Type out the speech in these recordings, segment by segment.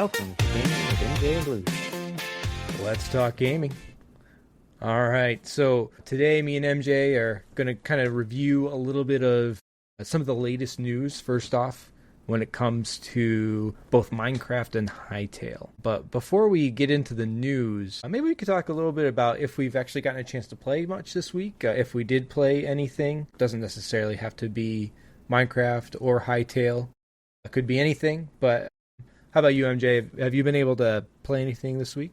Welcome to Gaming with MJ and Blue. Let's talk gaming. All right, so today me and MJ are going to kind of review a little bit of some of the latest news, first off, when it comes to both Minecraft and Hytale. But before we get into the news, maybe we could talk a little bit about if we've actually gotten a chance to play much this week, if we did play anything. It doesn't necessarily have to be Minecraft or Hytale. It could be anything, but how about you, MJ? Have you been able to play anything this week?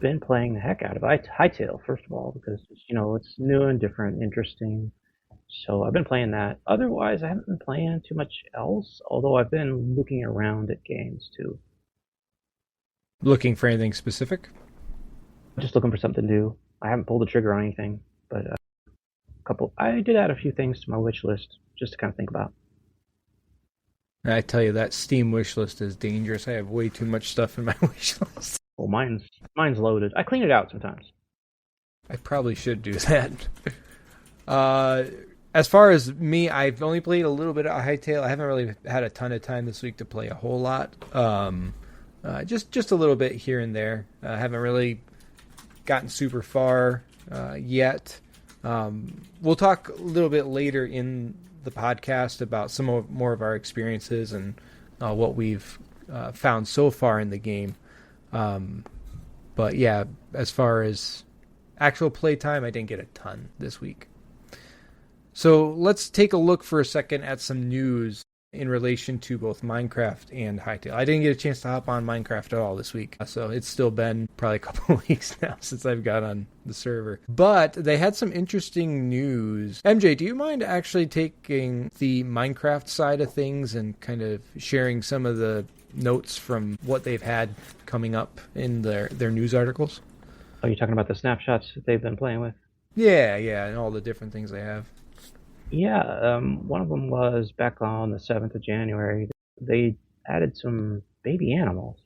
Been playing the heck out of Hytale, first of all, because it's new and different, interesting. So I've been playing that. Otherwise, I haven't been playing too much else, although I've been looking around at games too. Looking for anything specific? Just looking for something new. I haven't pulled the trigger on anything, but I did add a few things to my wish list just to kind of think about. I tell you, that Steam wish list is dangerous. I have way too much stuff in my wish list. Well, mine's loaded. I clean it out sometimes. I probably should do that. As far as me, I've only played a little bit of Hytale. I haven't really had a ton of time this week to play a whole lot. Just a little bit here and there. I haven't really gotten super far yet. We'll talk a little bit later in the podcast about more of our experiences and what we've found so far in the game. But yeah, as far as actual playtime, I didn't get a ton this week. So let's take a look for a second at some news in relation to both Minecraft and Hytale. I didn't get a chance to hop on Minecraft at all this week, so it's still been probably a couple of weeks now since I've got on the server. But they had some interesting news. MJ, do you mind actually taking the Minecraft side of things and kind of sharing some of the notes from what they've had coming up in their news articles? Are you talking about the snapshots that they've been playing with? Yeah, and all the different things they have. Yeah, one of them was back on the 7th of January. They added some baby animals.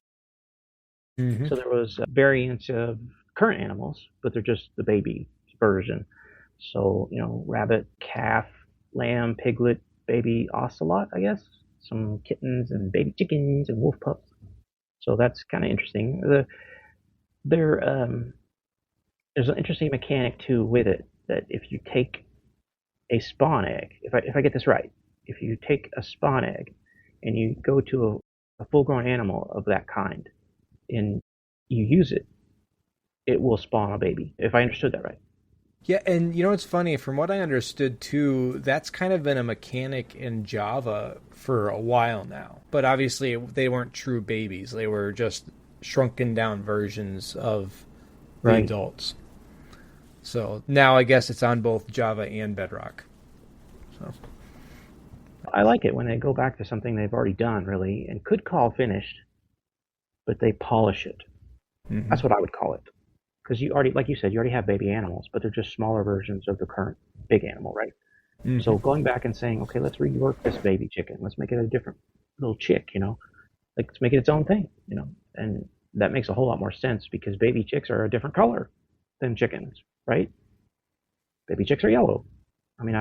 Mm-hmm. So there was variants of current animals, but they're just the baby version. So, rabbit, calf, lamb, piglet, baby ocelot, I guess. Some kittens and baby chickens and wolf pups. So that's kind of interesting. There's an interesting mechanic, too, with it, that if you take a spawn egg, if I get this right, if you take a spawn egg and you go to a full-grown animal of that kind and you use it, it will spawn a baby, if I understood that right. Yeah, and it's funny, from what I understood too, that's kind of been a mechanic in Java for a while now. But obviously they weren't true babies, they were just shrunken down versions of the adults. So now I guess it's on both Java and Bedrock. So I like it when they go back to something they've already done, really, and could call finished, but they polish it. Mm-hmm. That's what I would call it. Because you already, like you said, you already have baby animals, but they're just smaller versions of the current big animal, right? Mm-hmm. So going back and saying, okay, let's rework this baby chicken. Let's make it a different little chick, let's make it its own thing, and that makes a whole lot more sense because baby chicks are a different color than chickens, right? Baby chicks are yellow. I mean,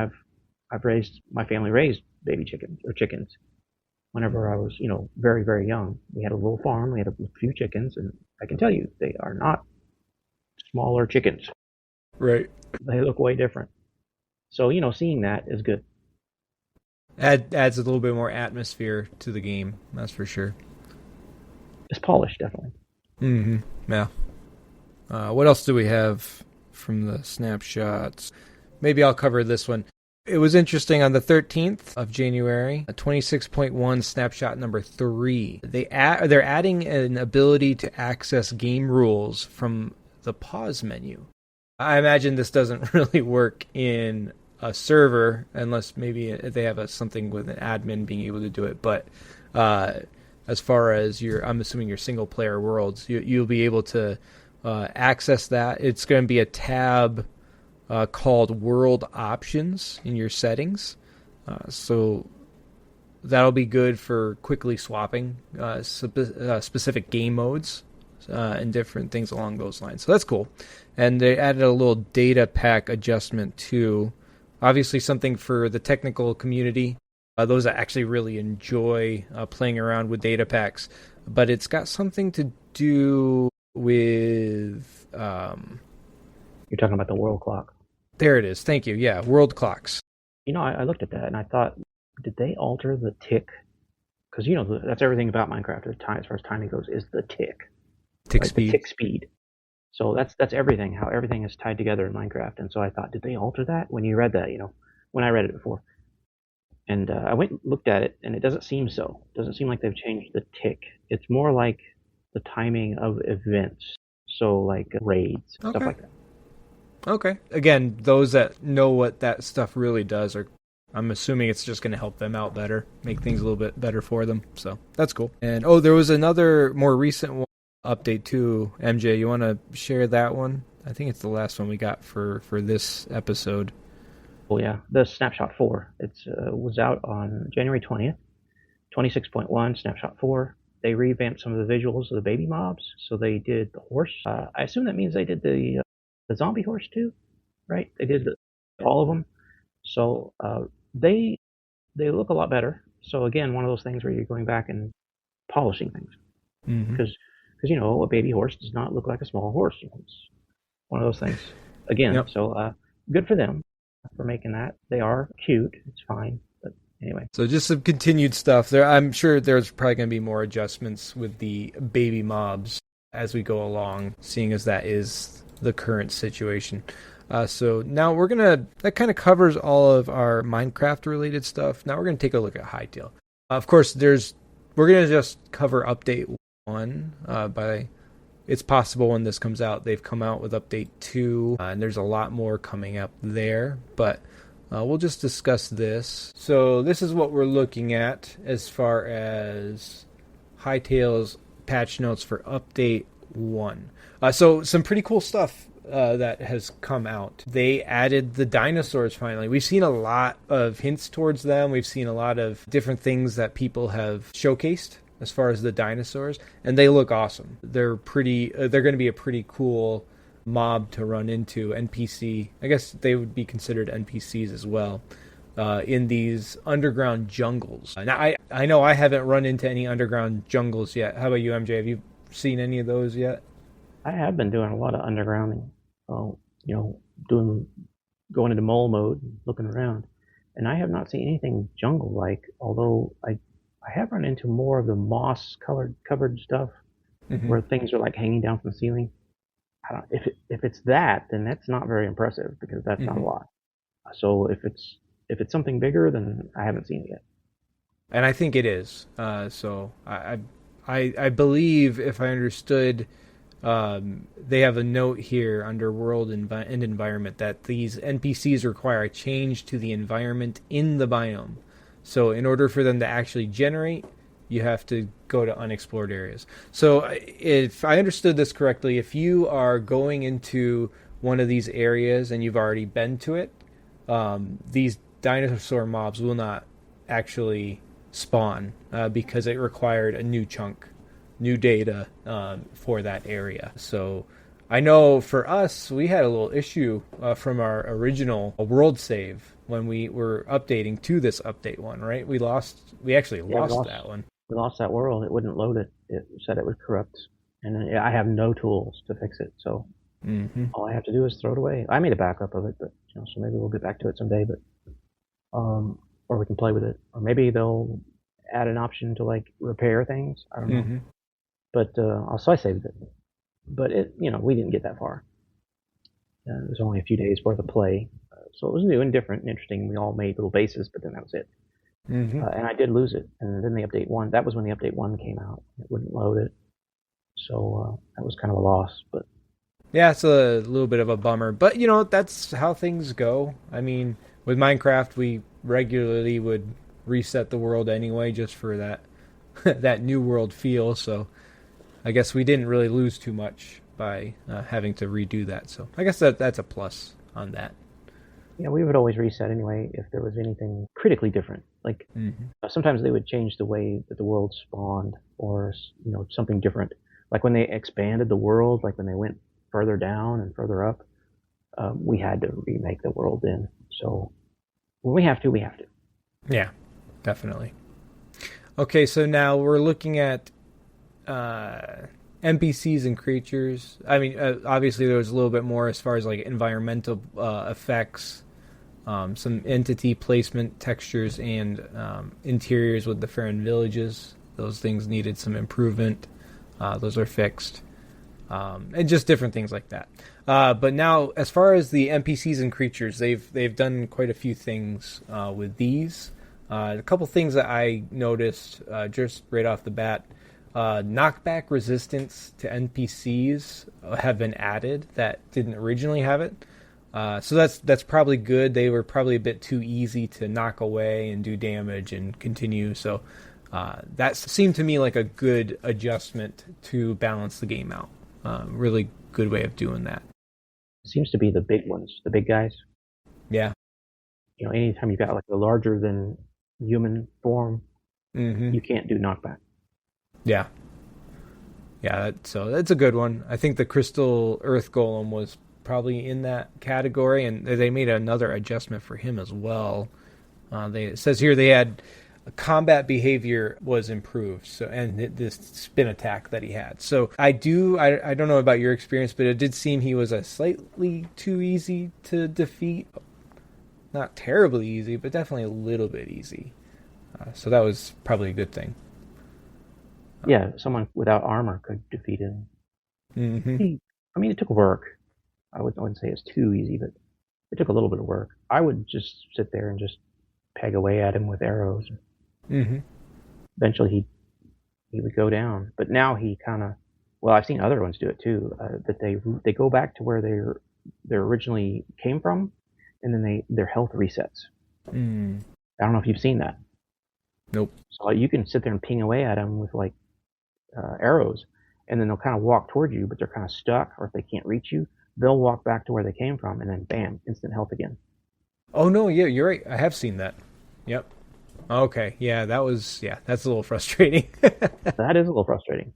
my family raised baby chickens. Whenever I was, very, very young, we had a little farm, we had a few chickens, and I can tell you, they are not smaller chickens. Right. They look way different. So, seeing that is good. Adds a little bit more atmosphere to the game, that's for sure. It's polished, definitely. Mm-hmm. Yeah. What else do we have from the snapshots? Maybe I'll cover this one. It was interesting on the 13th of January, 26.1 snapshot number 3. They're adding an ability to access game rules from the pause menu. I imagine this doesn't really work in a server unless maybe they have something with an admin being able to do it. But as far as I'm assuming your single player worlds, you'll be able to access that. It's going to be a tab called World Options in your settings. So that'll be good for quickly swapping specific game modes and different things along those lines. So that's cool. And they added a little data pack adjustment too. Obviously something for the technical community. those that actually really enjoy playing around with data packs. But it's got something to do with. You're talking about the world clock. There it is. Thank you. Yeah, world clocks. I looked at that and I thought, did they alter the tick? Because that's everything about Minecraft. As far as timing goes, is the tick, Tick right? The speed. tick speed. So that's everything. How everything is tied together in Minecraft. And so I thought, did they alter that when you read that? When I read it before, and I went and looked at it, and it doesn't seem so. It doesn't seem like they've changed the tick. It's more like the timing of events. So like raids, stuff Okay. like that. Okay. Again, those that know what that stuff really does are, I'm assuming it's just going to help them out better, make things a little bit better for them. So that's cool. And there was another more recent one update too. MJ, you want to share that one? I think it's the last one we got for this episode. Oh yeah, the Snapshot 4. It was out on January 20th, 26.1 Snapshot 4. They revamped some of the visuals of the baby mobs. So they did the horse. I assume that means they did the zombie horse too, right? They did all of them. So they look a lot better. So again, one of those things where you're going back and polishing things, Mm-hmm. because a baby horse does not look like a small horse. It's one of those things. Again, Yep. so good for them for making that. They are cute. It's fine. But anyway. So just some continued stuff there. I'm sure there's probably going to be more adjustments with the baby mobs as we go along, seeing as that is the current situation. So now that kind of covers all of our Minecraft related stuff. Now we're going to take a look at Hytale. Of course, we're going to just cover update 1 it's possible when this comes out, they've come out with update 2, and there's a lot more coming up there, but we'll just discuss this. So this is what we're looking at as far as Hytale's patch notes for update 1. So some pretty cool stuff that has come out. They added the dinosaurs finally. We've seen a lot of hints towards them. We've seen a lot of different things that people have showcased as far as the dinosaurs, and they look awesome. They're pretty. They're going to be a pretty cool mob to run into. NPC. I guess they would be considered NPCs as well. In these underground jungles. Now, I know I haven't run into any underground jungles yet. How about you, MJ? Have you seen any of those yet? I have been doing a lot of undergrounding. Doing going into mole mode, looking around, and I have not seen anything jungle-like. Although I have run into more of the moss covered stuff Mm-hmm. where things are like hanging down from the ceiling. I don't, if it's that, then that's not very impressive because that's not Mm-hmm. a lot. So if it's something bigger, then I haven't seen it yet. And I think it is. So I believe, if I understood, they have a note here under world and environment that these NPCs require a change to the environment in the biome. So in order for them to actually generate, you have to go to unexplored areas. So if I understood this correctly, if you are going into one of these areas and you've already been to it, these dinosaur mobs will not actually spawn because it required a new chunk, new data for that area. So I know for us, we had a little issue from our original world save when we were updating to this update 1, right? We actually Yeah, lost that one. we lost that world. It wouldn't load it. It said it was corrupt, and I have no tools to fix it. So Mm-hmm. all I have to do is throw it away. I made a backup of it, but so maybe we'll get back to it someday. But or we can play with it, or maybe they'll add an option to like repair things. I don't know. Mm-hmm. But so I saved it. But we didn't get that far. It was only a few days worth of play, so it was new and different and interesting. We all made little bases, but then that was it. Mm-hmm. And I did lose it. And then the update 1, that was when the update 1 came out. It wouldn't load it, so that was kind of a loss. But Yeah, it's a little bit of a bummer, but that's how things go. I mean, with Minecraft, we regularly would reset the world anyway, just for that that new world feel. So I guess we didn't really lose too much by having to redo that. So I guess that's a plus on that. we would always reset anyway if there was anything critically different. Like Mm-hmm. sometimes they would change the way that the world spawned, or something different. Like when they expanded the world, like when they went further down and further up, we had to remake the world then. So when we have to, we have to. Yeah. definitely. Okay, so now we're looking at uh, NPCs and creatures. I mean, obviously there was a little bit more as far as like environmental effects, some entity placement, textures, and interiors with the Farron villages. Those things needed some improvement. Those are fixed, and just different things like that. But now, as far as the NPCs and creatures, they've done quite a few things with these. A couple things that I noticed just right off the bat. Knockback resistance to NPCs have been added that didn't originally have it. So that's probably good. They were probably a bit too easy to knock away and do damage and continue. So that seemed to me like a good adjustment to balance the game out. Really good way of doing that. Seems to be the big ones, the big guys. Yeah. Anytime you've got like a larger than human form, Mm-hmm. you can't do knockback. Yeah. Yeah. So that's a good one. I think the Crystal Earth Golem was probably in that category, and they made another adjustment for him as well. It says here they had combat behavior was improved, so and this spin attack that he had. So I don't know about your experience, but it did seem he was a slightly too easy to defeat. Not terribly easy, but definitely a little bit easy. So that was probably a good thing. Yeah, someone without armor could defeat him. Mm-hmm. I mean, it took work. I wouldn't say it's too easy, but it took a little bit of work. I would just sit there and just peg away at him with arrows. Mm-hmm. Eventually, he would go down. But now he kind of, well, I've seen other ones do it too. That they go back to where they originally came from, and then their health resets. Mm. I don't know if you've seen that. Nope. So you can sit there and ping away at them with like arrows, and then they'll kind of walk toward you, but they're kind of stuck, or if they can't reach you, they'll walk back to where they came from, and then bam, instant health again. Oh no, yeah, you're right. I have seen that. Yep. Okay, yeah, that's a little frustrating. That is a little frustrating.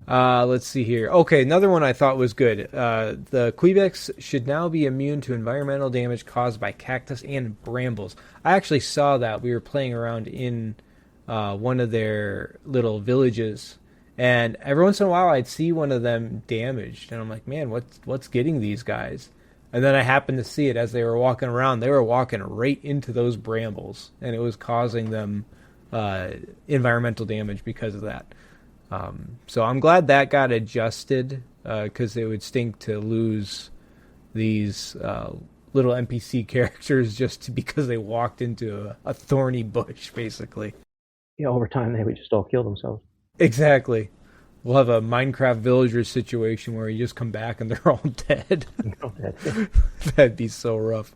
Let's see here. Okay, another one I thought was good. The Quebecs should now be immune to environmental damage caused by cactus and brambles. I actually saw that. We were playing around in one of their little villages, and every once in a while I'd see one of them damaged, and I'm like, man, what's getting these guys? And then I happened to see it as they were walking around. They were walking right into those brambles, and it was causing them environmental damage because of that. So I'm glad that got adjusted because it would stink to lose these little NPC characters just because they walked into a thorny bush, basically. Yeah, over time they would just all kill themselves. Exactly. We'll have a Minecraft villagers situation where you just come back and they're all dead. That'd be so rough.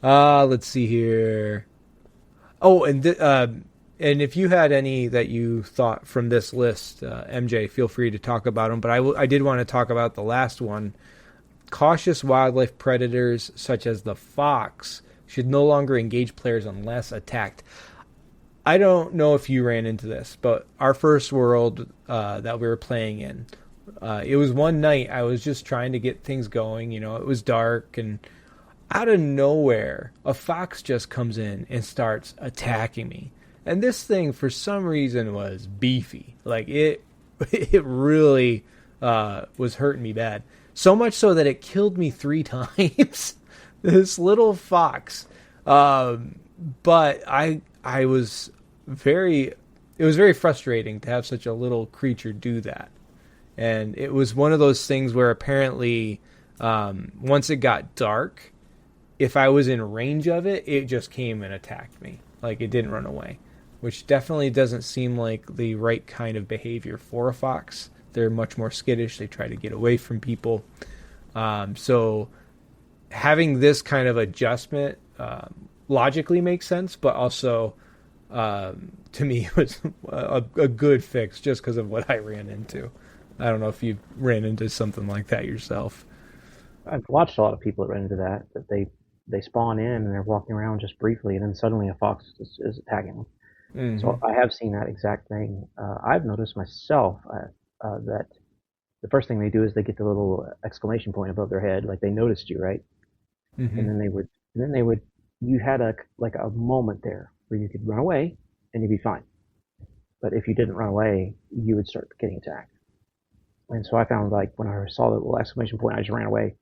Let's see here. Oh, and if you had any that you thought from this list, MJ, feel free to talk about them. But I did want to talk about the last one. Cautious wildlife predators, such as the fox, should no longer engage players unless attacked. I don't know if you ran into this, but our first world that we were playing in, it was one night I was just trying to get things going. It was dark, and out of nowhere, a fox just comes in and starts attacking me. And this thing, for some reason, was beefy. Like, it really was hurting me bad. So much so that it killed me 3 times. This little fox. But I was it was very frustrating to have such a little creature do that. And it was one of those things where apparently once it got dark, if I was in range of it, it just came and attacked me. Like, it didn't run away, which definitely doesn't seem like the right kind of behavior for a fox. They're much more skittish. They try to get away from people. So having this kind of adjustment logically makes sense, but also to me it was a good fix just because of what I ran into. I don't know if you ran into something like that yourself. I've watched a lot of people that run into that they spawn in and they're walking around just briefly, and then suddenly a fox is attacking them. Mm-hmm. So I have seen that exact thing. I've noticed myself that the first thing they do is they get the little exclamation point above their head, like they noticed you, right? Mm-hmm. And then they would you had a moment there where you could run away and you'd be fine. But if you didn't run away, you would start getting attacked. And so I found like when I saw the little exclamation point, I just ran away,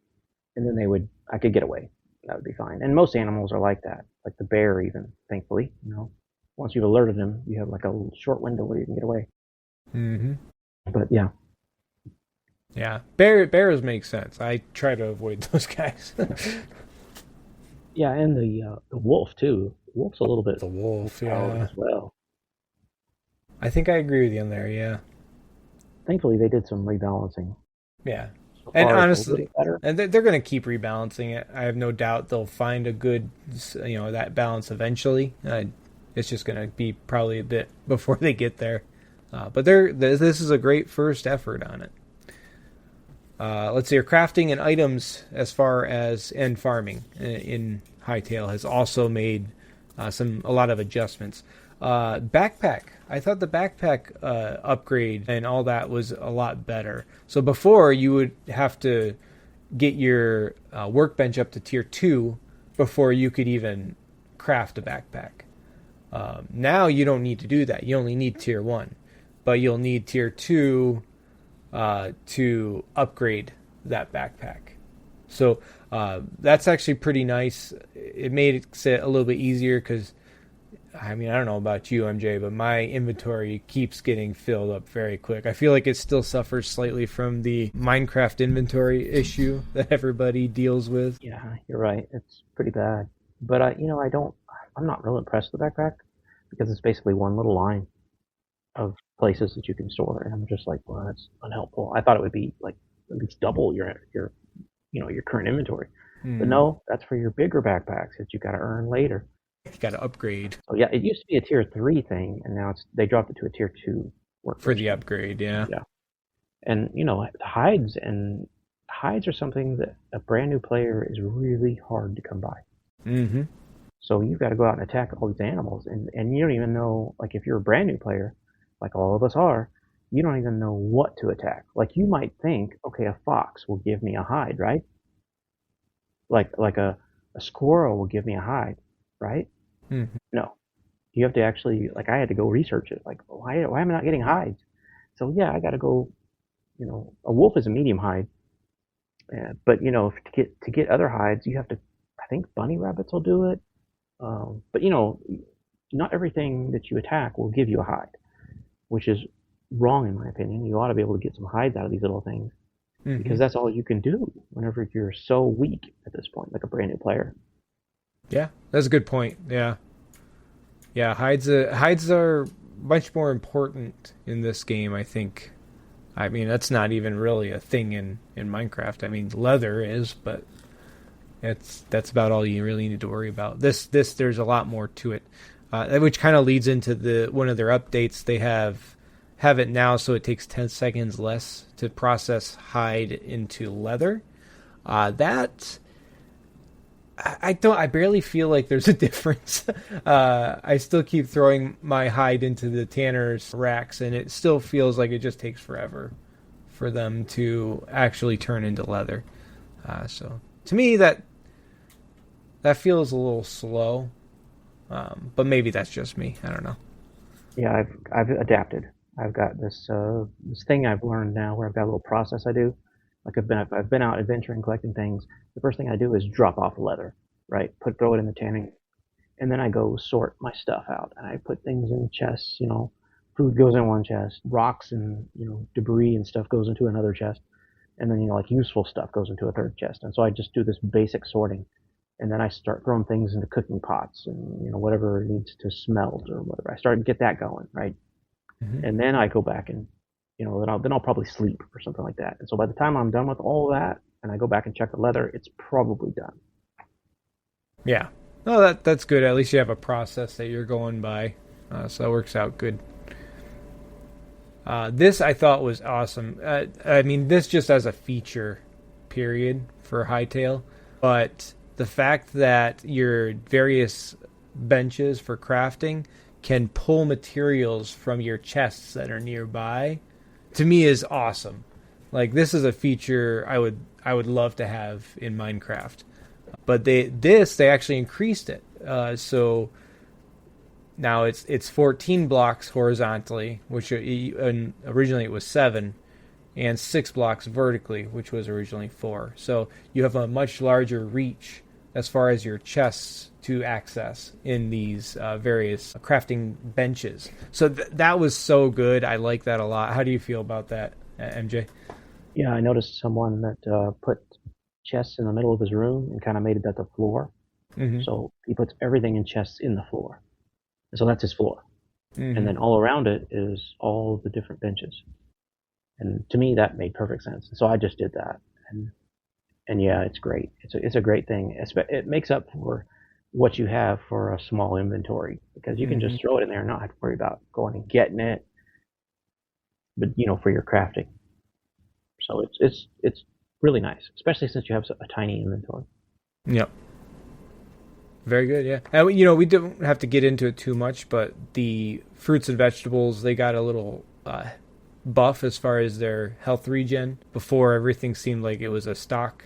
and then I could get away. That would be fine. And most animals are like that, like the bear even, thankfully. Once you've alerted them, you have like a little short window where you can get away. Mm-hmm. But yeah. Yeah, bears make sense. I try to avoid those guys. Yeah, and the wolf too. The wolf's a little bit The wolf, overpowered yeah. as well. I think I agree with you on there, yeah. Thankfully, they did some rebalancing. Yeah. So And far, it's a little honestly, better. and they're going to keep rebalancing it. I have no doubt they'll find a good, that balance eventually. It's just going to be probably a bit before they get there. But this is a great first effort on it. Let's see, your crafting and items as far as and farming in Hytale has also made a lot of adjustments. Backpack. I thought the backpack upgrade and all that was a lot better. So before you would have to get your workbench up to tier 2 before you could even craft a backpack. Now you don't need to do that. You only need tier 1. But you'll need tier 2 to upgrade that backpack. So that's actually pretty nice. It made it a little bit easier because, I mean, I don't know about you, MJ, but my inventory keeps getting filled up very quick. I feel like it still suffers slightly from the Minecraft inventory issue that everybody deals with. Yeah, you're right. It's pretty bad. But I'm not real impressed with the backpack because it's basically one little line of places that you can store, and I'm just like, well, that's unhelpful. I thought it would be like at least double your current inventory. But no, that's for your bigger backpacks that you got to earn later. You got to upgrade So yeah, it used to be a tier 3 thing, and now they dropped it to a tier 2 for workbench the thing. upgrade, yeah. Yeah, and hides are something that a brand new player is really hard to come by. Mm-hmm. So you've got to go out and attack all these animals, and you don't even know, like if you're a brand new player, like all of us are, you don't even know what to attack. Like you might think, okay, a fox will give me a hide, right? Like a squirrel will give me a hide, right? Mm-hmm. No, you have to actually, like I had to go research it. Like why am I not getting hides? So yeah, I got to go. A wolf is a medium hide, but to get other hides, you have to. I think bunny rabbits will do it, but not everything that you attack will give you a hide, which is wrong in my opinion. You ought to be able to get some hides out of these little things Mm-hmm. because that's all you can do whenever you're so weak at this point, like a brand new player. Yeah, that's a good point. Yeah. Yeah, hides are much more important in this game, I think. I mean, that's not even really a thing in Minecraft. I mean, leather is, but that's about all you really need to worry about. This there's a lot more to it, which kind of leads into one of their updates. They have it now, so it takes 10 seconds less to process hide into leather. That I barely feel like there's a difference. I still keep throwing my hide into the tanner's racks, and it still feels like it just takes forever for them to actually turn into leather. So to me, that feels a little slow. But maybe that's just me. I don't know. Yeah, I've adapted. I've got this thing I've learned now where I've got a little process I do. Like I've been out adventuring, collecting things. The first thing I do is drop off leather, right? Throw it in the tanning, and then I go sort my stuff out, and I put things in chests. Food goes in one chest, rocks and debris and stuff goes into another chest, and then like useful stuff goes into a third chest. And so I just do this basic sorting, and then I start throwing things into cooking pots and whatever needs to smelt or whatever. I start to get that going, right? Mm-hmm. And then I go back and then I'll probably sleep or something like that. And so by the time I'm done with all of that and I go back and check the leather, it's probably done. Yeah. No, that's good. At least you have a process that you're going by, so that works out good. This I thought was awesome. I mean, this just as a feature, period, for Hytale. But the fact that your various benches for crafting can pull materials from your chests that are nearby, to me is awesome. Like, this is a feature I would love to have in Minecraft. But they actually increased it. So now it's 14 blocks horizontally, which and originally it was 7, and 6 blocks vertically, which was originally 4. So you have a much larger reach as far as your chests to access in these various crafting benches. So that was so good. I like that a lot. How do you feel about that, MJ? Yeah, I noticed someone that put chests in the middle of his room and kind of made that the floor. Mm-hmm. So he puts everything in chests in the floor. And so that's his floor. And Mm-hmm. then all around it is all the different benches. And to me, that made perfect sense. So I just did that. And yeah, it's great. It's a great thing. It makes up for what you have for a small inventory because you can Mm-hmm. just throw it in there and not have to worry about going and getting it. But for your crafting, so it's really nice, especially since you have a tiny inventory. Yep. Very good, yeah. And we don't have to get into it too much, but the fruits and vegetables, they got a little buff as far as their health regen. Before, everything seemed like it was a stock.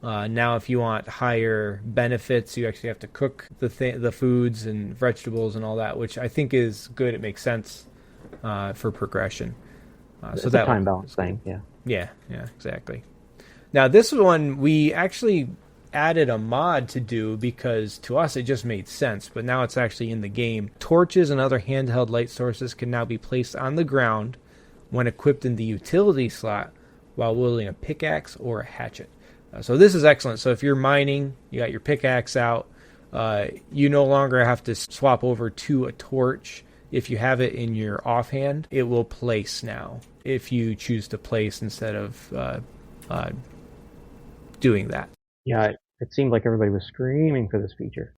Now, if you want higher benefits, you actually have to cook the foods and vegetables and all that, which I think is good. It makes sense for progression. So It's a that time was balance good. thing, yeah. Yeah, exactly. Now, this one we actually added a mod to do because to us it just made sense, but now it's actually in the game. Torches and other handheld light sources can now be placed on the ground when equipped in the utility slot while wielding a pickaxe or a hatchet. So this is excellent. So if you're mining, you got your pickaxe out, you no longer have to swap over to a torch. If you have it in your offhand, it will place now if you choose to place instead of doing that. Yeah, it seemed like everybody was screaming for this feature.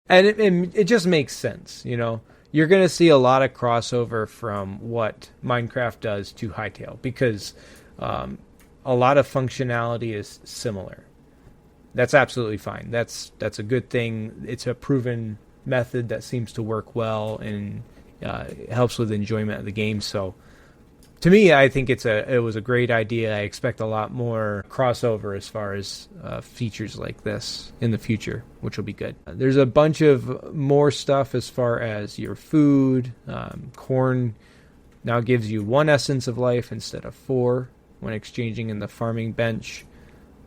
And it just makes sense, You're going to see a lot of crossover from what Minecraft does to Hytale because a lot of functionality is similar. That's absolutely fine. That's a good thing. It's a proven method that seems to work well and it helps with enjoyment of the game. So to me, I think it was a great idea. I expect a lot more crossover as far as features like this in the future, which will be good. There's a bunch of more stuff as far as your food. Corn now gives you 1 essence of life instead of 4 when exchanging in the farming bench.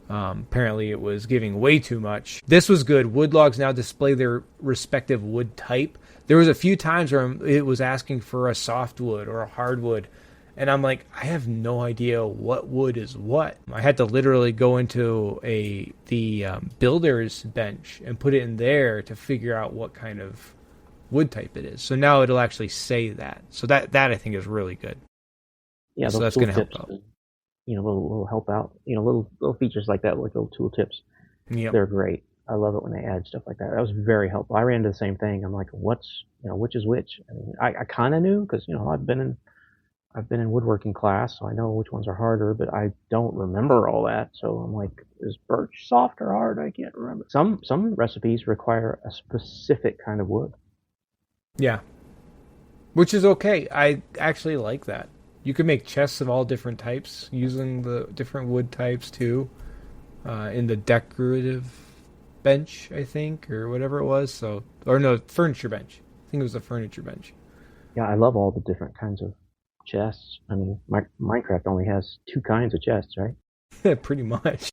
Apparently it was giving way too much. This was good. Wood logs now display their respective wood type. There was a few times where it was asking for a softwood or a hardwood. And I'm like, I have no idea what wood is what. I had to literally go into the builder's bench and put it in there to figure out what kind of wood type it is. So now it'll actually say that. So that I think is really good. Yeah, So those that's tool going to help tips, out. little help out, little features like that, like little tool tips. Yep. They're great. I love it when they add stuff like that. That was very helpful. I ran into the same thing. I'm like, which is which? I mean, I kind of knew because I've been in woodworking class, so I know which ones are harder, but I don't remember all that. So I'm like, is birch soft or hard? I can't remember. Some recipes require a specific kind of wood. Yeah. Which is okay. I actually like that. You can make chests of all different types using the different wood types too. In the decorative bench, I think, or whatever it was. Or no, furniture bench. I think it was the furniture bench. Yeah, I love all the different kinds of chests. I mean, Minecraft only has 2 kinds of chests, right? Pretty much.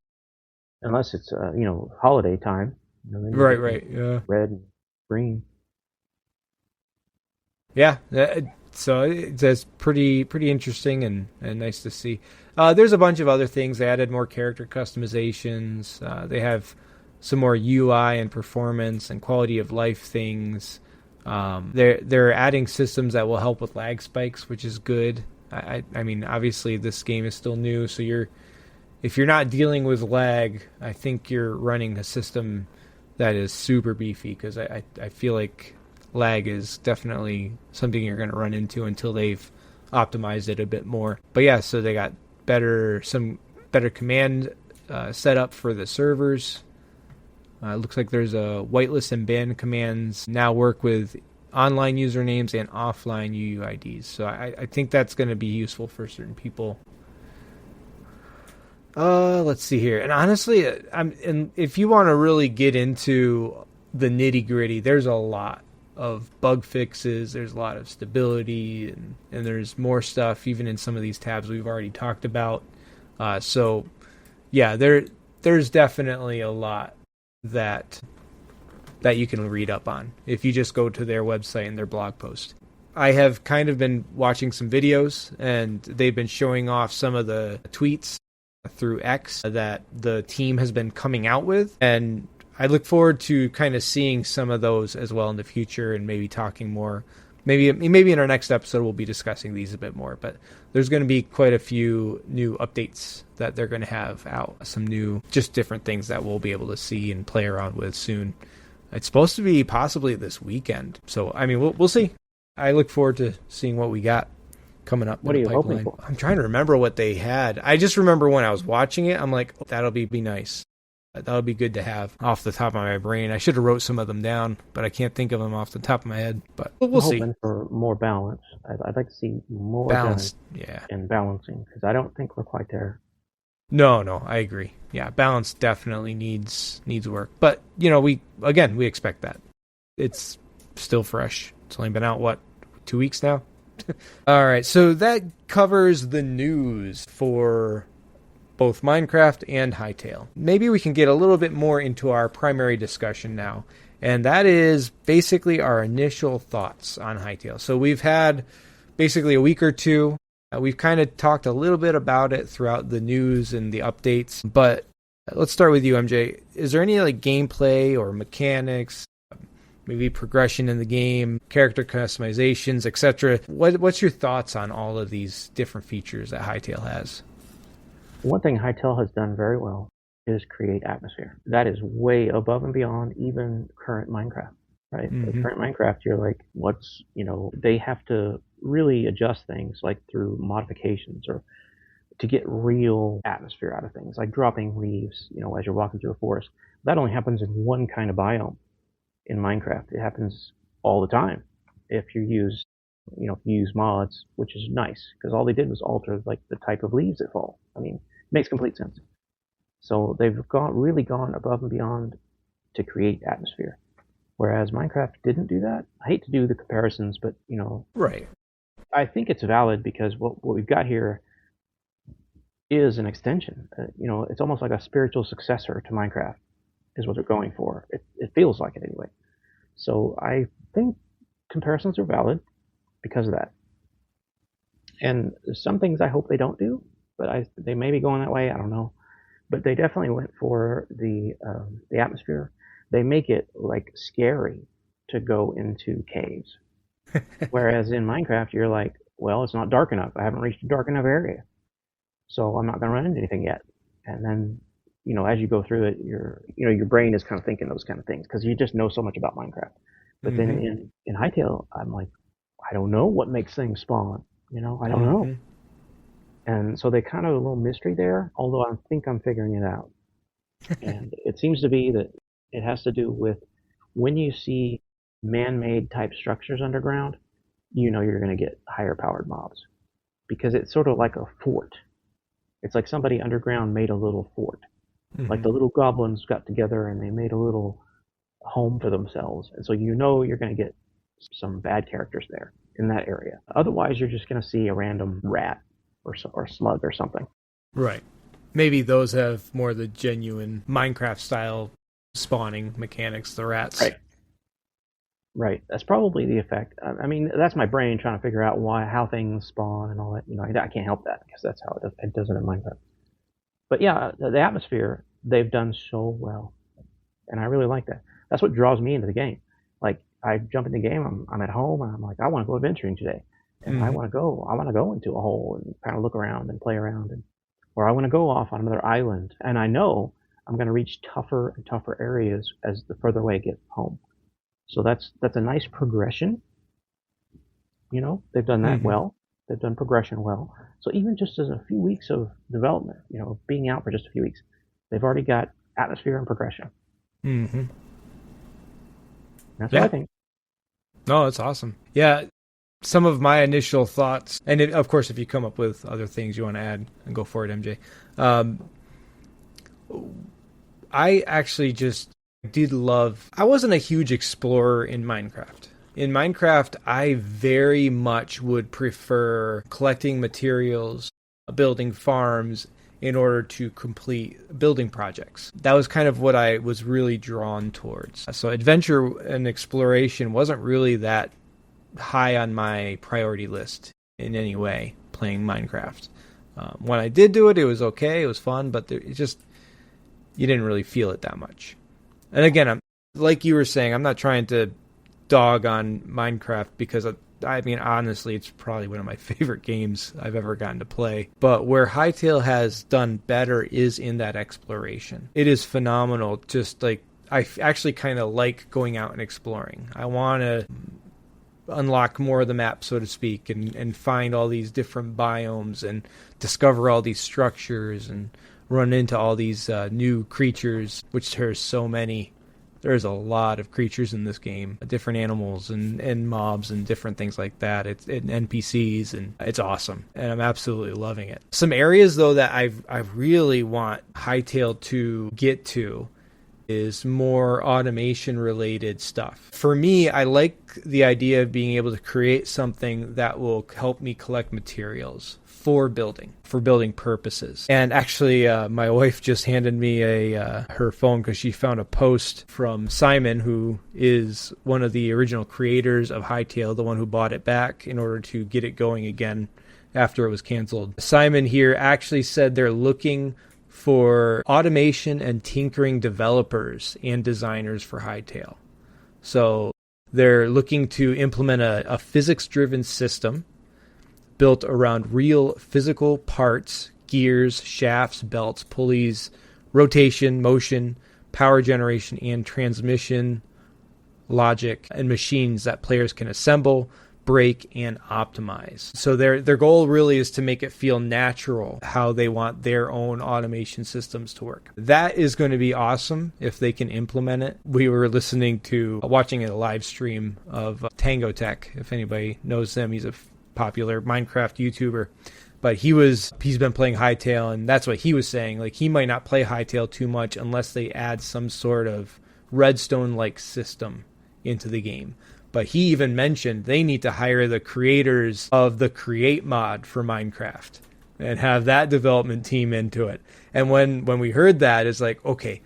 Unless it's holiday time. Then you get Right. Yeah. red and green. Yeah. So that's pretty interesting and nice to see. There's a bunch of other things. They added more character customizations. They have some more UI and performance and quality of life things. They're adding systems that will help with lag spikes, which is good. I mean, obviously this game is still new, so if you're not dealing with lag, I think you're running a system that is super beefy because I feel like lag is definitely something you're going to run into until they've optimized it a bit more. But yeah, so they got some better command set up for the servers. It looks like there's a whitelist and ban commands now work with online usernames and offline UUIDs. So I think that's going to be useful for certain people. Let's see here. And honestly, and if you want to really get into the nitty gritty, there's a lot of bug fixes. There's a lot of stability, and there's more stuff even in some of these tabs we've already talked about. So yeah, there's definitely a lot that you can read up on if you just go to their website and their blog post. I have kind of been watching some videos, and they've been showing off some of the tweets through X that the team has been coming out with, and I look forward to kind of seeing some of those as well in the future, and maybe talking more. Maybe in our next episode we'll be discussing these a bit more, but there's going to be quite a few new updates that they're going to have out. Some new, just different things that we'll be able to see and play around with soon. It's supposed to be possibly this weekend, so I mean we'll see. I look forward to seeing what we got coming up. What are you hoping for? I'm trying to remember what they had. I just remember when I was watching it, I'm like, that'll be nice. That'll be good to have off the top of my brain. I should have wrote some of them down, but I can't think of them off the top of my head. But we'll see. Hoping for more balance. I'd like to see more balance, yeah, and balancing, because I don't think we're quite there. No, I agree. Yeah, balance definitely needs work. But we expect that. It's still fresh. It's only been out 2 weeks now. All right, so that covers the news for both Minecraft and Hytale. Maybe we can get a little bit more into our primary discussion now, and that is basically our initial thoughts on Hytale. So we've had basically a week or two. We've kind of talked a little bit about it throughout the news and the updates, but let's start with you, MJ. Is there any gameplay or mechanics, maybe progression in the game, character customizations, etc.? What's your thoughts on all of these different features that Hytale has? One thing Hytale has done very well is create atmosphere. That is way above and beyond even current Minecraft, right? Mm-hmm. Current Minecraft, you're like, they have to really adjust things through modifications or to get real atmosphere out of things, like dropping leaves, as you're walking through a forest. That only happens in one kind of biome in Minecraft. It happens all the time if you use mods, which is nice because all they did was alter the type of leaves that fall. I mean, it makes complete sense. So they've really gone above and beyond to create atmosphere, whereas Minecraft didn't do that. I hate to do the comparisons, but right. I think it's valid because what we've got here is an extension. It's almost like a spiritual successor to Minecraft is what they're going for. It feels like it anyway. So I think comparisons are valid because of that. And some things I hope they don't do, but they may be going that way. I don't know. But they definitely went for the atmosphere. They make it scary to go into caves. Whereas in Minecraft, you're like, well, it's not dark enough. I haven't reached a dark enough area. So I'm not going to run into anything yet. And then, as you go through it, your brain is kind of thinking those kind of things because you just know so much about Minecraft. But then in Hytale, I'm like, I don't know what makes things spawn. I don't know. And so they kind of a little mystery there, although I think I'm figuring it out. And it seems to be that it has to do with when you see man-made type structures underground, you're going to get higher powered mobs because it's sort of like a fort. It's like somebody underground made a little fort. Like the little goblins got together and they made a little home for themselves. And so you're going to get some bad characters there in that area. Otherwise, you're just going to see a random rat or slug or something. Right. Maybe those have more the genuine Minecraft style spawning mechanics, the rats. Right. That's probably the effect. I mean, that's my brain trying to figure out how things spawn and all that. I can't help that because that's how it does it in Minecraft. But yeah, the atmosphere, they've done so well. And I really like that. That's what draws me into the game. I jump in the game, I'm at home, and I'm like, I want to go adventuring today. And I want to go into a hole and kind of look around and play around. Or I want to go off on another island. And I know I'm going to reach tougher and tougher areas as the further away I get home. So that's a nice progression. They've done that well. They've done progression well. So even just as a few weeks of development, being out for just a few weeks, they've already got atmosphere and progression. That's what I think. No, that's awesome. Yeah, some of my initial thoughts, and of course, if you come up with other things you want to add, and go for it, MJ. I actually just did love. I wasn't a huge explorer in Minecraft. In Minecraft, I very much would prefer collecting materials, building farms in order to complete building projects. That was kind of what I was really drawn towards. So adventure and exploration wasn't really that high on my priority list in any way playing Minecraft. When I did do it, it was okay, it was fun, but it just, you didn't really feel it that much. And again, like you were saying, I'm not trying to dog on Minecraft because I mean, honestly, it's probably one of my favorite games I've ever gotten to play. But where Hytale has done better is in that exploration. It is phenomenal. Just like, I actually kind of like going out and exploring. I want to unlock more of the map, so to speak, and find all these different biomes and discover all these structures and run into all these new creatures, which there's so many. There's a lot of creatures in this game, different animals and mobs and different things like that. It's NPCs, and it's awesome, and I'm absolutely loving it. Some areas though that I really want Hytale to get to is more automation related stuff. For me, I like the idea of being able to create something that will help me collect materials for building purposes. And actually, my wife just handed me her phone because she found a post from Simon, who is one of the original creators of Hytale, the one who bought it back in order to get it going again after it was canceled. Simon here actually said they're looking for automation and tinkering developers and designers for Hytale. So they're looking to implement a physics-driven system built around real physical parts, gears, shafts, belts, pulleys, rotation, motion, power generation, and transmission logic, and machines that players can assemble, break, and optimize. So their goal really is to make it feel natural how they want their own automation systems to work. That is going to be awesome if they can implement it. We were watching a live stream of Tango Tech. If anybody knows them, he's a popular Minecraft YouTuber, but he's been playing Hytale, and that's what he was saying. Like, he might not play Hytale too much unless they add some sort of redstone-like system into the game. But he even mentioned they need to hire the creators of the Create mod for Minecraft and have that development team into it. And when we heard that, it's like, okay,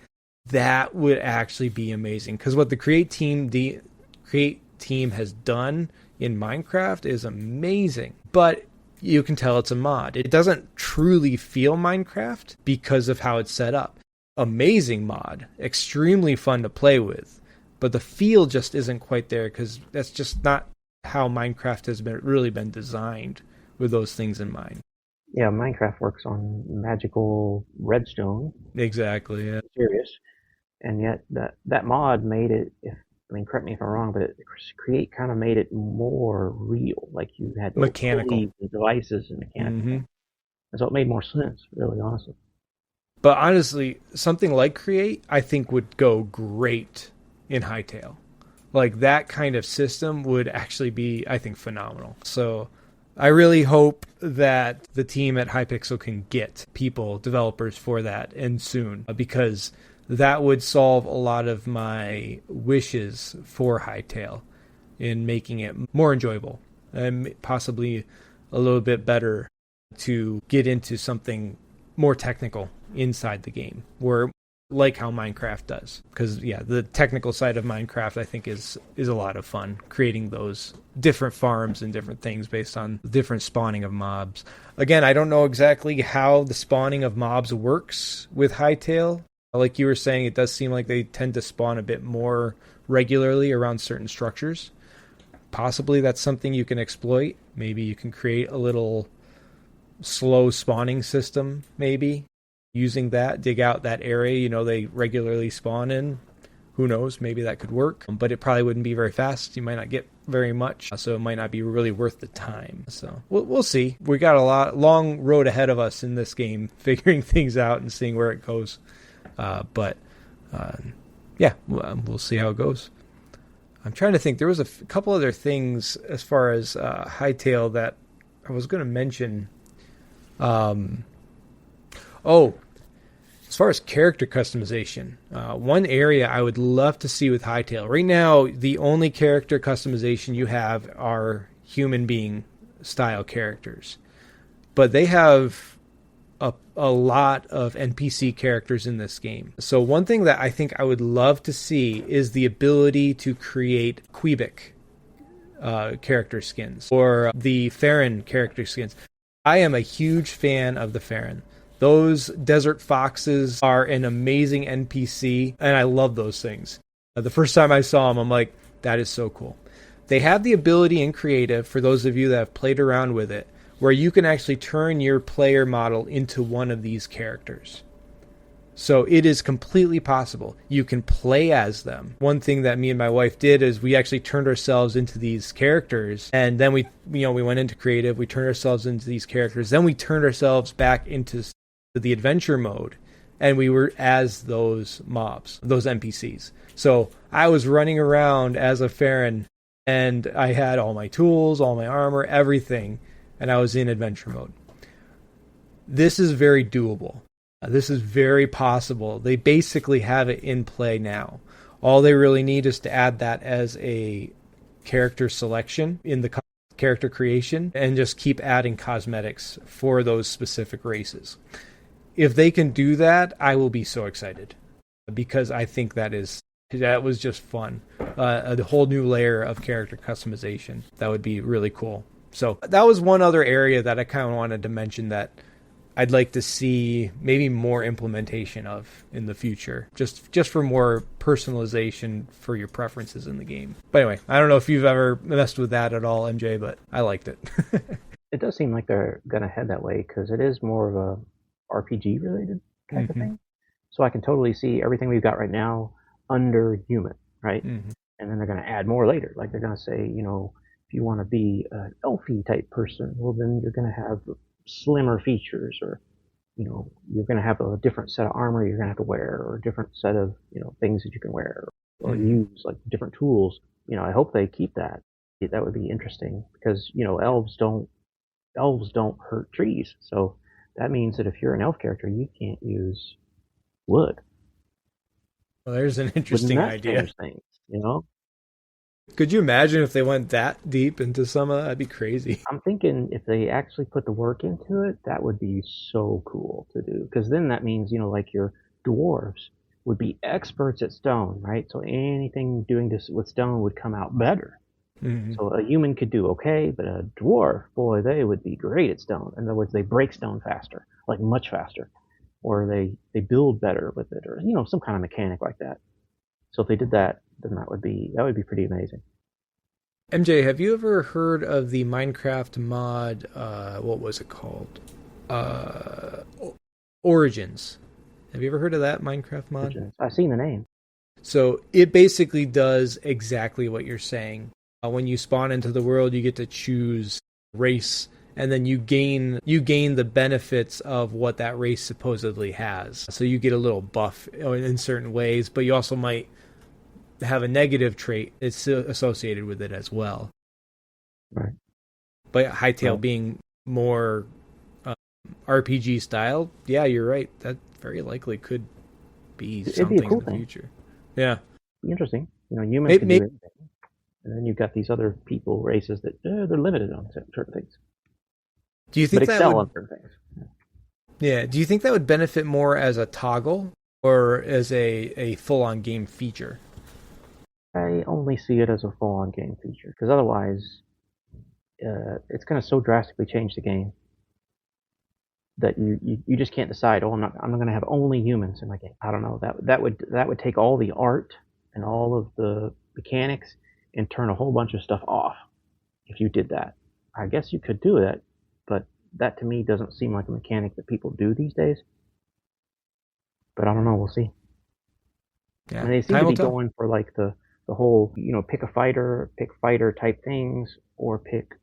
that would actually be amazing, because what the Create team has done in Minecraft is amazing. But you can tell it's a mod. It doesn't truly feel Minecraft because of how it's set up. Amazing mod, extremely fun to play with, but the feel just isn't quite there because that's just not how Minecraft has really been designed with those things in mind. Yeah, Minecraft works on magical redstone. Exactly, yeah. Serious. And yet that mod made it, correct me if I'm wrong, but Create kind of made it more real. Like, you had mechanical devices and mechanical. Mm-hmm. And so it made more sense, really, honestly. But honestly, something like Create, I think, would go great in Hytale. Like, that kind of system would actually be, I think, phenomenal. So I really hope that the team at Hypixel can get developers for that, and soon, because that would solve a lot of my wishes for Hytale in making it more enjoyable and possibly a little bit better to get into something more technical inside the game, where, like how Minecraft does. Because, yeah, the technical side of Minecraft, I think, is a lot of fun, creating those different farms and different things based on different spawning of mobs. Again, I don't know exactly how the spawning of mobs works with Hytale. Like you were saying, it does seem like they tend to spawn a bit more regularly around certain structures. Possibly that's something you can exploit. Maybe you can create a little slow spawning system, maybe. Using that, dig out that area, they regularly spawn in. Who knows? Maybe that could work. But it probably wouldn't be very fast. You might not get very much. So it might not be really worth the time. So we'll see. We got a long road ahead of us in this game, figuring things out and seeing where it goes. But we'll see how it goes. I'm trying to think. There was a couple other things as far as Hytale that I was going to mention. As far as character customization, one area I would love to see with Hytale. Right now, the only character customization you have are human being style characters. But they have a lot of NPC characters in this game. So one thing that I think I would love to see is the ability to create Quebec character skins or the Farron character skins. I am a huge fan of the Farron. Those desert foxes are an amazing NPC, and I love those things. The first time I saw them, I'm like, that is so cool. They have the ability in creative, for those of you that have played around with it, where you can actually turn your player model into one of these characters. So it is completely possible. You can play as them. One thing that me and my wife did is we actually turned ourselves into these characters, and then we went into creative, we turned ourselves into these characters, then we turned ourselves back into the adventure mode, and we were as those mobs, those NPCs. So I was running around as a Farron, and I had all my tools, all my armor, everything, and I was in adventure mode. This is very doable. This is very possible. They basically have it in play now. All they really need is to add that as a character selection in the character creation and just keep adding cosmetics for those specific races. If they can do that, I will be so excited, because I think that was just fun. A whole new layer of character customization. That would be really cool. So that was one other area that I kind of wanted to mention that I'd like to see maybe more implementation of in the future, just for more personalization for your preferences in the game. But anyway, I don't know if you've ever messed with that at all, MJ, but I liked it. It does seem like they're going to head that way because it is more of a RPG related type of thing. So I can totally see everything we've got right now under human, right? And then they're going to add more later. Like they're going to say, if you want to be an elfy type person, well, then you're going to have slimmer features, or you're going to have a different set of armor you're going to have to wear, or a different set of things that you can wear or use, like different tools. I hope they keep that. That would be interesting because elves don't hurt trees, so that means that if you're an elf character, you can't use wood. Well, there's an interesting idea. Change things, Could you imagine if they went that deep into some of that? That'd be crazy. I'm thinking if they actually put the work into it, that would be so cool to do. Because then that means, like your dwarves would be experts at stone, right? So anything doing this with stone would come out better. So a human could do okay, but a dwarf, boy, they would be great at stone. In other words, they break stone faster, like much faster. Or they build better with it, or, some kind of mechanic like that. So if they did that, then that would be pretty amazing. MJ, have you ever heard of the Minecraft mod, what was it called? Origins. Have you ever heard of that Minecraft mod? Origins. I've seen the name. So it basically does exactly what you're saying. When you spawn into the world, you get to choose race, and then you gain the benefits of what that race supposedly has. So you get a little buff in certain ways, but you also might have a negative trait it's associated with it as well. Right. But Hytale being more RPG style, yeah, you're right. That very likely could be something in the future. Yeah. Interesting. Humans can do anything. And then you've got these other people, races that they're limited on certain things. Do you think but that excel would, on certain things? Yeah. Do you think that would benefit more as a toggle or as a full-on game feature? I only see it as a full-on game feature, because otherwise, it's going to so drastically change the game that you just can't decide. Oh, I'm not going to have only humans in my game. I don't know. That would take all the art and all of the mechanics and turn a whole bunch of stuff off. If you did that, I guess you could do that, but that to me doesn't seem like a mechanic that people do these days. But I don't know. We'll see. Yeah, and they seem to be going for like the whole, pick fighter type things, or pick,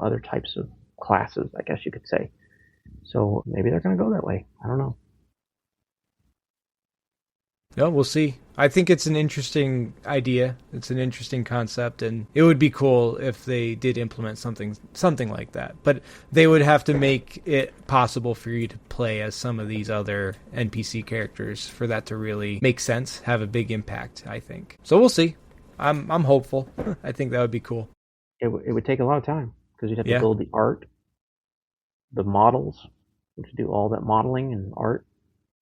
other types of classes, I guess you could say. So maybe they're going to go that way. I don't know. No, we'll see. I think it's an interesting idea. It's an interesting concept, and it would be cool if they did implement something like that. But they would have to make it possible for you to play as some of these other NPC characters for that to really make sense, have a big impact, I think. So we'll see. I'm hopeful. I think that would be cool. It would take a lot of time because you'd have to build the art, the models, you have to do all that modeling and art,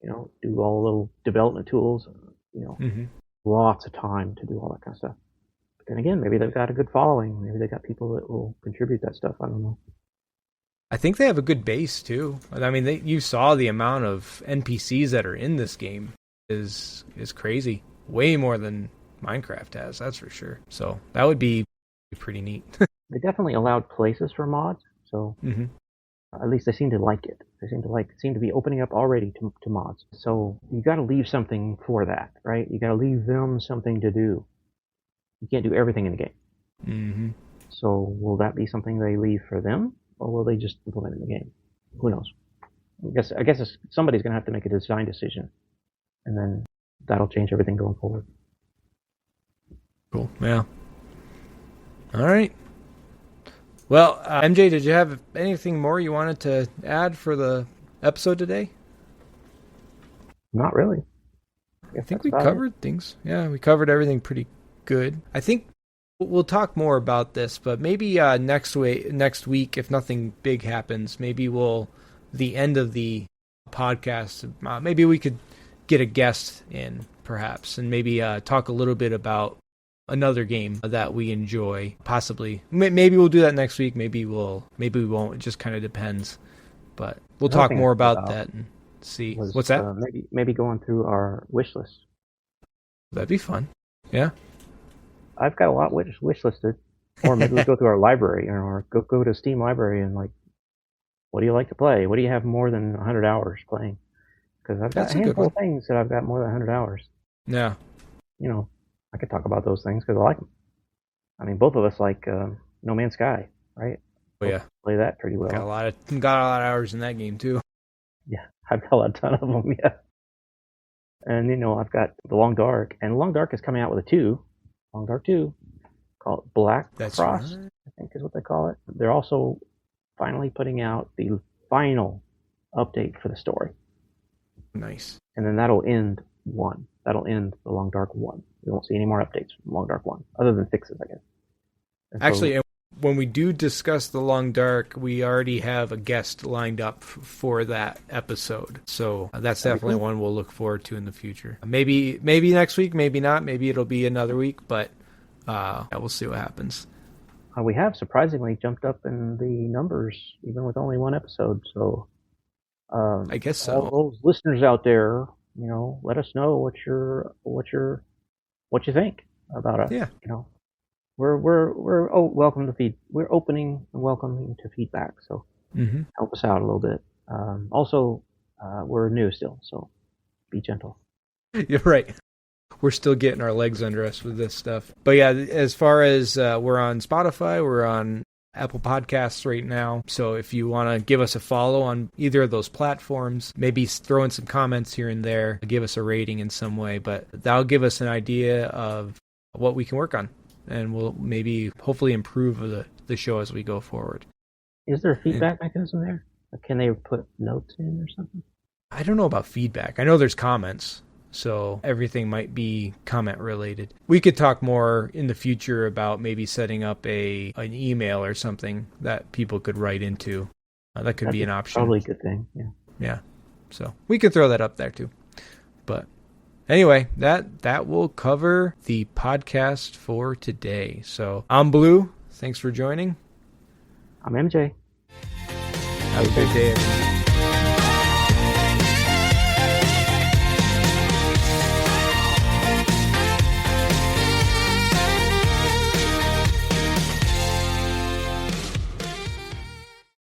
do all the little development tools, lots of time to do all that kind of stuff. But then again, maybe they've got a good following. Maybe they got people that will contribute that stuff. I don't know. I think they have a good base too. I mean, you saw the amount of NPCs that are in this game is crazy. Way more than Minecraft has, that's for sure. So that would be pretty neat. They definitely allowed places for mods, so at least they seem to like it. They seem to be opening up already to mods. So you got to leave something for that, right? You got to leave them something to do. You can't do everything in the game. Mm-hmm. So will that be something they leave for them, or will they just implement it in the game? Who knows? I guess somebody's going to have to make a design decision, and then that'll change everything going forward. Cool. Yeah. All right. Well, MJ, did you have anything more you wanted to add for the episode today? Not really. I think we covered things. Yeah, we covered everything pretty good. I think we'll talk more about this, but maybe next week, if nothing big happens, maybe the end of the podcast, maybe we could get a guest in, perhaps, and maybe talk a little bit about another game that we enjoy. Possibly, maybe we'll do that next week. Maybe we won't. It just kind of depends. But we'll talk more about that and see. What's that? Maybe going through our wish list. That'd be fun. Yeah. I've got a lot wish listed. Or maybe we go through our library, or go to Steam library and what do you like to play? What do you have more than 100 hours playing? Because I've got a handful of things that I've got more than 100 hours. Yeah. I could talk about those things because I like them. I mean, both of us like No Man's Sky, right? Oh, yeah. Play that pretty well. Got a lot of hours in that game too. Yeah, I've got a ton of them. Yeah. And I've got The Long Dark, and Long Dark is coming out with a 2, Long Dark 2, called Black Frost, right. I think is what they call it. They're also finally putting out the final update for the story. Nice. And then that'll end 1. That'll end the Long Dark 1. We won't see any more updates from Long Dark 1, other than fixes, I guess. Actually, when we do discuss the Long Dark, we already have a guest lined up for that episode. So that's definitely one we'll look forward to in the future. Maybe next week, maybe not. Maybe it'll be another week, but we'll see what happens. We have surprisingly jumped up in the numbers, even with only one episode. So I guess so. All those listeners out there, let us know what you think about us. Yeah. We're welcome to we're opening and welcoming to feedback. So help us out a little bit. Also, we're new still, so be gentle. You're right. We're still getting our legs under us with this stuff. But yeah, as far as we're on Spotify, we're on Apple Podcasts right now. So if you want to give us a follow on either of those platforms, maybe throw in some comments here and there, give us a rating in some way, but that'll give us an idea of what we can work on. And we'll maybe hopefully improve the show as we go forward. Is there a feedback mechanism there? Can they put notes in or something? I don't know about feedback. I know there's comments, so everything might be comment related. We could talk more in the future about maybe setting up an email or something that people could write into. That could be an option. Probably a good thing. Yeah. Yeah. So we could throw that up there too. But anyway, that will cover the podcast for today. So I'm Blue. Thanks for joining. I'm MJ. Have a good day, everyone.